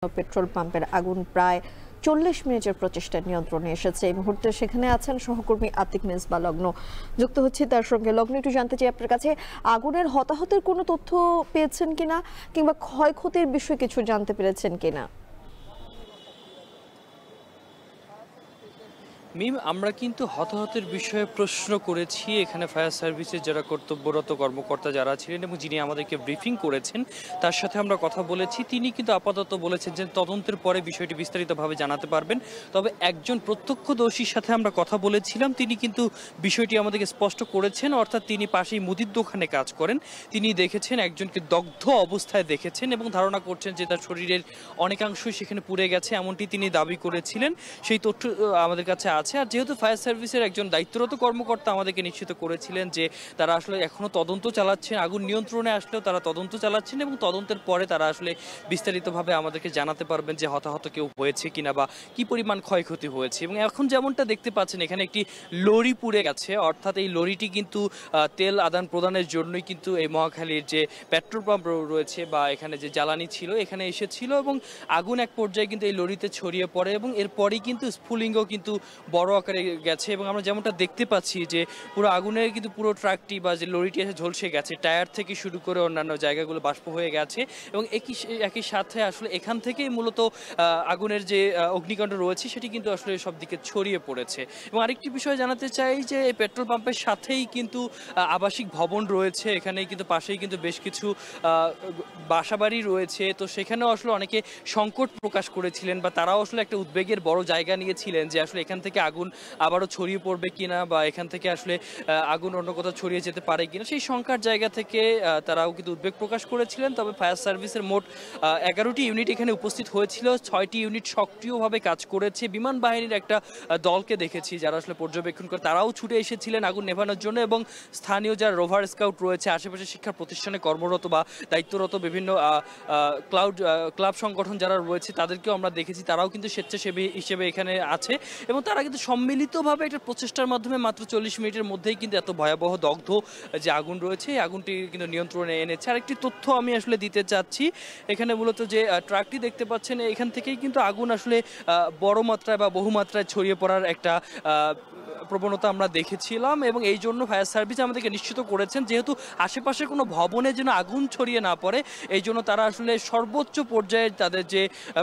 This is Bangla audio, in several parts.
পেট্রোল পাম্পের আগুন প্রায় 40 মিনিটের প্রচেষ্টা নিয়ন্ত্রণে এসেছে। এই মুহূর্তে সেখানে আছেন সহকর্মী আতিক মেজবা লগ্ন, যুক্ত হচ্ছে তার সঙ্গে। লগ্ন, একটু জানতে চাই আপনার কাছে, আগুনের হতাহতের কোনো তথ্য পেয়েছেন কিনা কিংবা ক্ষয়ক্ষতির বিষয়ে কিছু জানতে পেরেছেন কিনা? মিম, আমরা কিন্তু হতাহতের বিষয়ে প্রশ্ন করেছি এখানে ফায়ার সার্ভিসের যারা কর্তব্যরত কর্মকর্তা যারা ছিলেন এবং যিনি আমাদেরকে ব্রিফিং করেছেন তার সাথে আমরা কথা বলেছি। তিনি কিন্তু আপাতত বলেছেন যে তদন্তের পরে বিষয়টি বিস্তারিতভাবে জানাতে পারবেন। তবে একজন প্রত্যক্ষদর্শীর সাথে আমরা কথা বলেছিলাম, তিনি কিন্তু বিষয়টি আমাদেরকে স্পষ্ট করেছেন। অর্থাৎ তিনি পাশেই মুদির দোকানে কাজ করেন, তিনি দেখেছেন একজনকে দগ্ধ অবস্থায় দেখেছেন এবং ধারণা করছেন যে তার শরীরের অনেকাংশই সেখানে পুড়ে গেছে, এমনটি তিনি দাবি করেছিলেন। সেই তথ্য আমাদের কাছে আছে। আর যেহেতু ফায়ার সার্ভিসের একজন দায়িত্বরত কর্মকর্তা আমাদেরকে নিশ্চিত করেছিলেন যে তারা আসলে এখনো তদন্ত চালাচ্ছেন, আগুন নিয়ন্ত্রণে আসলেও তারা তদন্ত চালাচ্ছেন এবং তদন্তের পরে তারা আসলে বিস্তারিতভাবে আমাদেরকে জানাতে পারবেন যে হতাহত কেউ হয়েছে কিনা বা কি পরিমাণ ক্ষয়ক্ষতি হয়েছে। এবং এখন যেমনটা দেখতে পাচ্ছেন এখানে একটি লরি পুড়ে গেছে, অর্থাৎ এই লরিটি কিন্তু তেল আদান প্রদানের জন্যই কিন্তু এই মহাখালীর যে পেট্রোল পাম্প রয়েছে বা এখানে যে জ্বালানি ছিল এখানে এসেছিল এবং আগুন এক পর্যায়ে কিন্তু এই লরিতে ছড়িয়ে পড়ে এবং এরপরই কিন্তু স্ফুলিঙ্গ কিন্তু বড় আকারে গেছে। এবং আমরা যেমনটা দেখতে পাচ্ছি যে পুরো আগুনের কিন্তু পুরো ট্রাকটি বা যে লরিটি এসে ঝলসে গেছে, টায়ার থেকে শুরু করে অন্যান্য জায়গাগুলো বাষ্প হয়ে গেছে এবং একই সাথে আসলে এখান থেকেই মূলত আগুনের যে অগ্নিকাণ্ড রয়েছে সেটি কিন্তু আসলে সব দিকে ছড়িয়ে পড়েছে। এবং আরেকটি বিষয় জানাতে চাই যে এই পেট্রোল পাম্পের সাথেই কিন্তু আবাসিক ভবন রয়েছে, এখানে কিন্তু পাশেই কিন্তু বেশ কিছু বাসাবাড়ি রয়েছে। তো সেখানেও আসলে অনেকে সংকট প্রকাশ করেছিলেন বা তারাও আসলে একটা উদ্বেগের বড় জায়গা নিয়েছিলেন যে আসলে এখান থেকে আগুন আবারও ছড়িয়ে পড়বে কিনা বা এখান থেকে আসলে আগুন অন্য কোথাও ছড়িয়ে যেতে পারে কিনা, সেই শঙ্কার জায়গা থেকে তারাও কিন্তু উদ্বেগ প্রকাশ করেছিলেন। তবে ফায়ার সার্ভিসের মোট 11টি ইউনিট এখানে উপস্থিত হয়েছিল, 6টি ইউনিট সক্রিয়ভাবে কাজ করেছে। বিমান বাহিনীর একটা দলকে দেখেছি যারা আসলে পর্যবেক্ষণ করে, তারাও ছুটে এসেছিলেন আগুন নেভানোর জন্য এবং স্থানীয় যারা রোভার স্কাউট রয়েছে, আশেপাশে শিক্ষা প্রতিষ্ঠানে কর্মরত বা দায়িত্বরত বিভিন্ন ক্লাব সংগঠন যারা রয়েছে তাদেরকেও আমরা দেখেছি, তারাও কিন্তু স্বেচ্ছাসেবী হিসেবে এখানে আছে এবং তারা কিন্তু সম্মিলিতভাবে একটা প্রচেষ্টার মাধ্যমে মাত্র 40 মিনিটের মধ্যেই কিন্তু এত ভয়াবহ দগ্ধ যে আগুন রয়েছে এই আগুনটি কিন্তু নিয়ন্ত্রণে এনেছে। আরেকটি তথ্য আমি আসলে দিতে চাচ্ছি, এখানে মূলত যে ট্রাকটি দেখতে পাচ্ছেন এখান থেকেই কিন্তু আগুন আসলে বড় মাত্রায় বা বহুমাত্রায় ছড়িয়ে পড়ার একটা প্রবণতা আমরা দেখেছিলাম এবং এই জন্য ফায়ার সার্ভিস আমাদেরকে নিশ্চিত করেছেন যেহেতু আশেপাশে কোনো ভবনে যেন আগুন ছড়িয়ে না পড়ে, এই জন্য তারা আসলে সর্বোচ্চ পর্যায়ে তাদের যে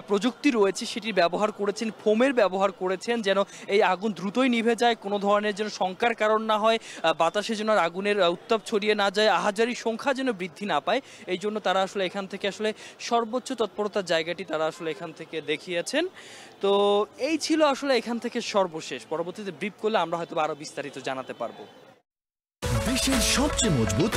প্রযুক্তি রয়েছে সেটির ব্যবহার করেছেন, ফোমের ব্যবহার করেছেন যেন এই আগুন দ্রুতই নিভে যায়, কোনো ধরনের যেন শঙ্কার কারণ না হয়, বাতাসে যেন আগুনের উত্তাপ ছড়িয়ে না যায়, আহাজারি সংখ্যা যেন বৃদ্ধি না পায়। এই জন্য তারা আসলে এখান থেকে আসলে সর্বোচ্চ তৎপরতার জায়গাটি তারা আসলে এখান থেকে দেখিয়েছেন। তো এই ছিল আসলে এখান থেকে সর্বশেষ। পরবর্তীতে ব্রিফ করলে আমরা হয়তো আরো বিস্তারিত জানাতে পারবো। দেশের সবচেয়ে মজবুত